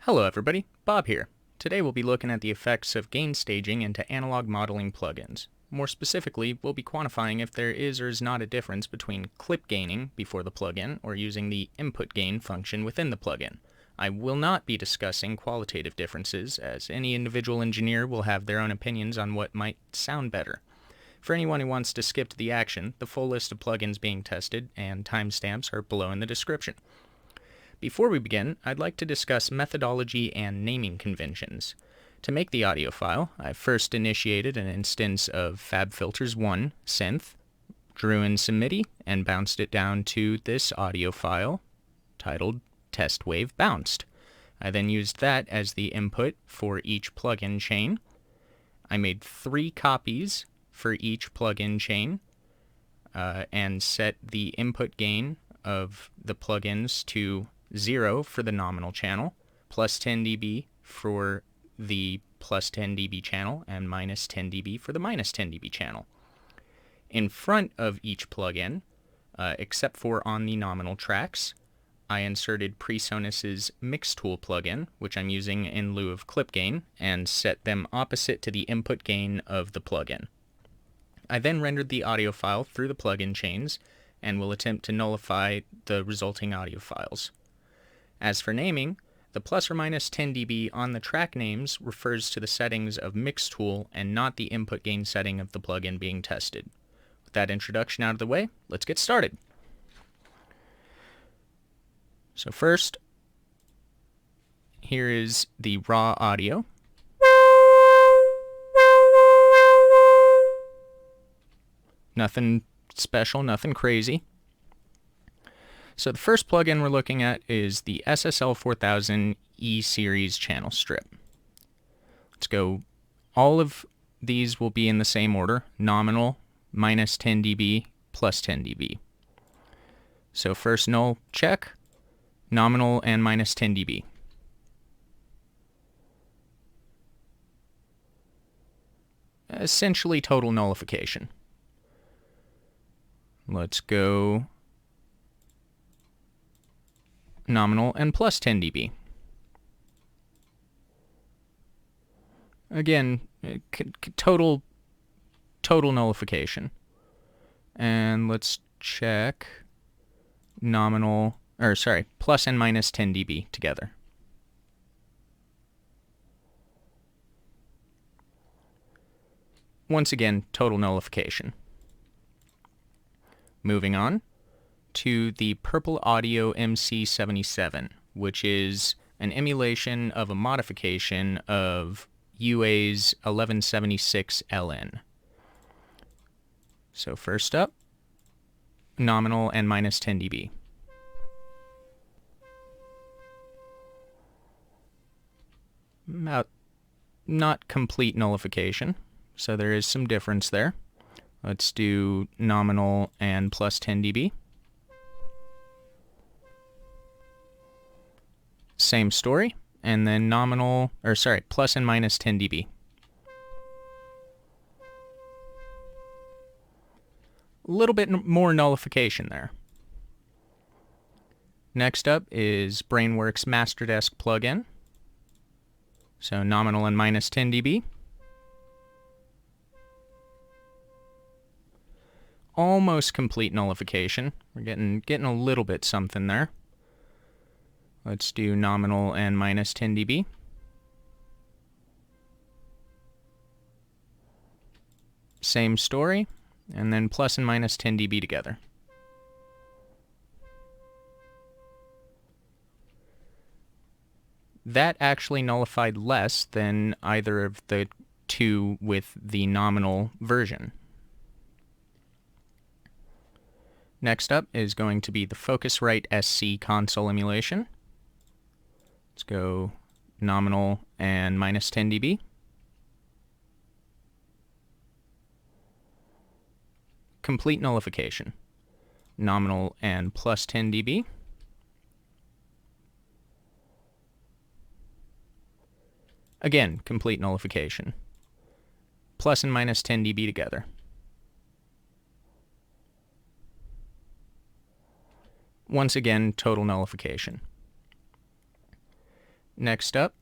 Hello everybody, Bob here. Today we'll be looking at the effects of gain staging into analog modeling plugins. More specifically, we'll be quantifying if there is or is not a difference between clip gaining before the plugin or using the input gain function within the plugin. I will not be discussing qualitative differences, as any individual engineer will have their own opinions on what might sound better. For anyone who wants to skip to the action, the full list of plugins being tested and timestamps are below in the description. Before we begin, I'd like to discuss methodology and naming conventions. To make the audio file, I first initiated an instance of FabFilters1 synth, drew in some MIDI, and bounced it down to this audio file titled Test Wave Bounced. I then used that as the input for each plugin chain. I made 3 copies for each plugin chain and set the input gain of the plugins to 0 for the nominal channel, plus 10 dB for the plus 10 dB channel, and minus 10 dB for the minus 10 dB channel. In front of each plugin, except for on the nominal tracks, I inserted PreSonus's Mix Tool plugin, which I'm using in lieu of clip gain, and set them opposite to the input gain of the plugin. I then rendered the audio file through the plugin chains, and will attempt to nullify the resulting audio files. As for naming, the plus or minus 10 dB on the track names refers to the settings of Mix Tool and not the input gain setting of the plugin being tested. With that introduction out of the way, let's get started. So first, here is the raw audio. Nothing special, nothing crazy. So the first plugin we're looking at is the SSL 4000 E-Series channel strip. Let's go. All of these will be in the same order: nominal, minus 10 dB, plus 10 dB. So first null check, nominal and minus 10 dB. Essentially total nullification. Let's go nominal and plus 10 dB. Again, total nullification. And let's check plus and minus 10 dB together. Once again, total nullification. Moving on to the Purple Audio MC77, which is an emulation of a modification of UA's 1176 LN. So first up, nominal and minus 10 dB. Not complete nullification, so there is some difference there. Let's do nominal and plus 10 dB. Same story, and then plus and minus 10 dB. A little bit more nullification there. Next up is Brainworks Masterdesk plugin. So nominal and minus 10 dB. Almost complete nullification. We're getting a little bit something there. Let's do nominal and minus 10 dB. Same story, and then plus and minus 10 dB together. That actually nullified less than either of the two with the nominal version. Next up is going to be the Focusrite SC console emulation. Let's go nominal and minus 10 dB. Complete nullification. Nominal and plus 10 dB. Again, complete nullification. Plus and minus 10 dB together. Once again, total nullification. Next up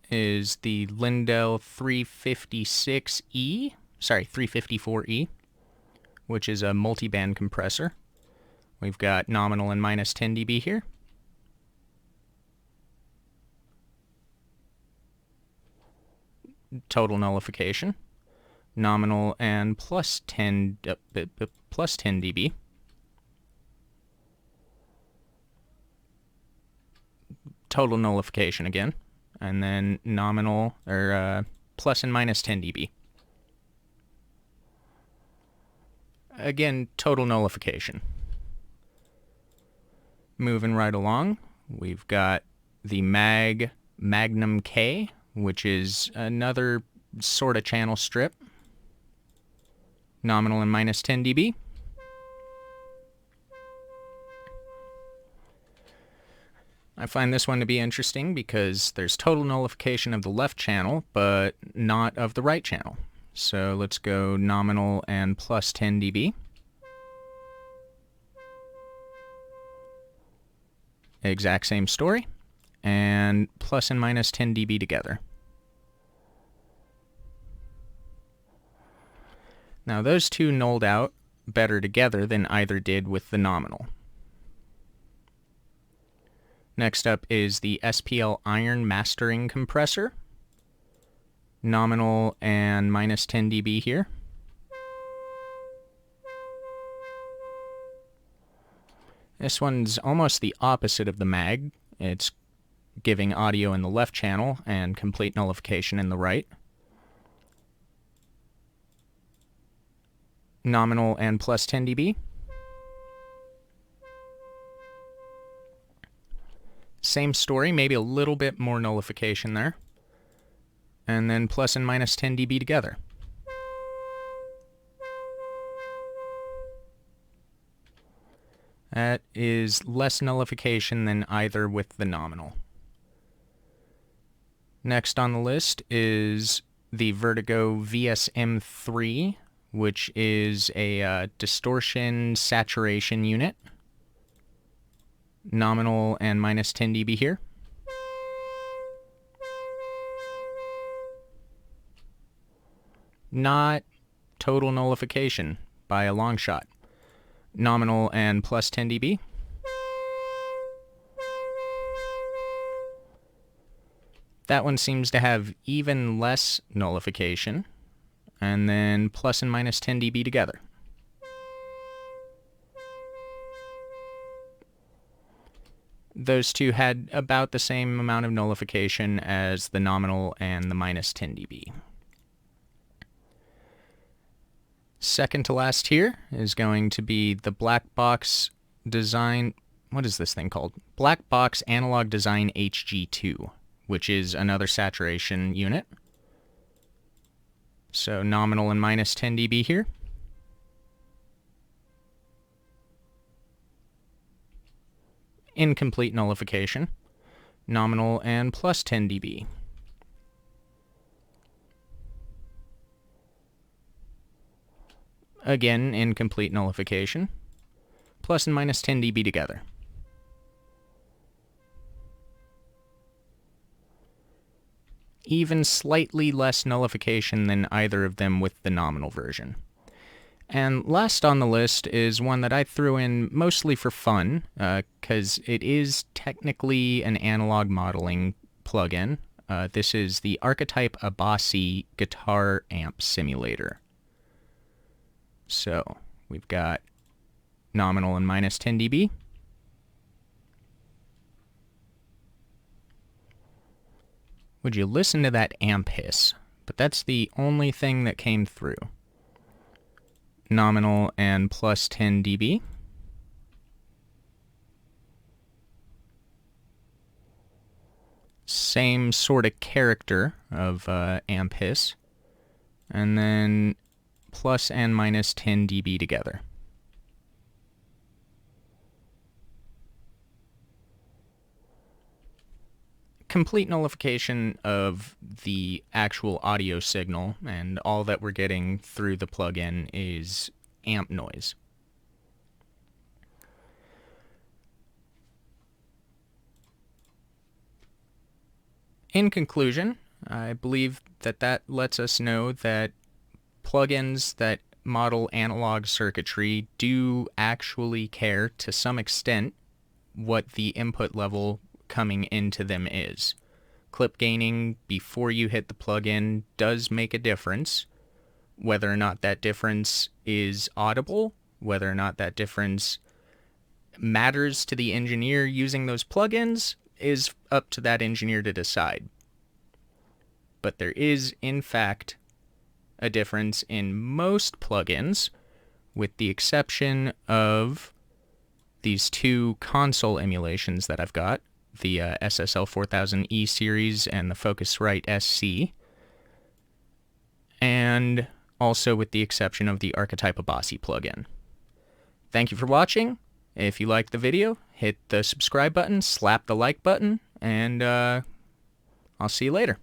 is the Lindell 354E, which is a multi-band compressor. We've got nominal and minus 10 dB here. Total nullification, nominal and plus 10 dB. Total nullification again, and then nominal or plus and minus 10 dB. Again, total nullification. Moving right along, we've got the Maag MAGNUM-K, which is another sort of channel strip. Nominal and minus 10 dB. I find this one to be interesting because there's total nullification of the left channel, but not of the right channel. So let's go nominal and plus 10 dB. Exact same story. And plus and minus 10 dB together. Now those two nulled out better together than either did with the nominal. Next up is the SPL Iron Mastering Compressor. Nominal and minus 10 dB here. This one's almost the opposite of the Maag. It's giving audio in the left channel and complete nullification in the right. Nominal and plus 10 dB. Same story, maybe a little bit more nullification there. And then plus and minus 10 dB together. That is less nullification than either with the nominal. Next on the list is the Vertigo VSM-3, which is a distortion saturation unit. Nominal and minus 10 dB here. Not total nullification by a long shot. Nominal and plus 10 dB. That one seems to have even less nullification, and then plus and minus 10 dB together. Those two had about the same amount of nullification as the nominal and the minus 10 dB. Second to last here is going to be the Black Box Design, what is this thing called? Black Box Analog Design HG2, which is another saturation unit. So nominal and minus 10 dB here. Incomplete nullification. Nominal and plus 10 dB. Again, incomplete nullification. Plus and minus 10 dB together. Even slightly less nullification than either of them with the nominal version. And last on the list is one that I threw in mostly for fun, because it is technically an analog modeling plugin. This is the Archetype Abasi guitar amp simulator. So we've got nominal and minus 10 dB. Would you listen to that amp hiss? But that's the only thing that came through. Nominal and plus 10 dB. Same sort of character of amp hiss. And then plus and minus 10 dB together. Complete nullification of the actual audio signal, and all that we're getting through the plugin is amp noise. in conclusion, I believe that lets us know that plugins that model analog circuitry do actually care to some extent what the input level coming into them is. Clip gaining before you hit the plugin does make a difference. Whether or not that difference is audible, whether or not that difference matters to the engineer using those plugins, is up to that engineer to decide. But there is, in fact, a difference in most plugins, with the exception of these two console emulations that I've got, the SSL 4000E series and the Focusrite SC, and also with the exception of the Archetype Abasi plugin. Thank you for watching. If you liked the video, hit the subscribe button, slap the like button, and I'll see you later.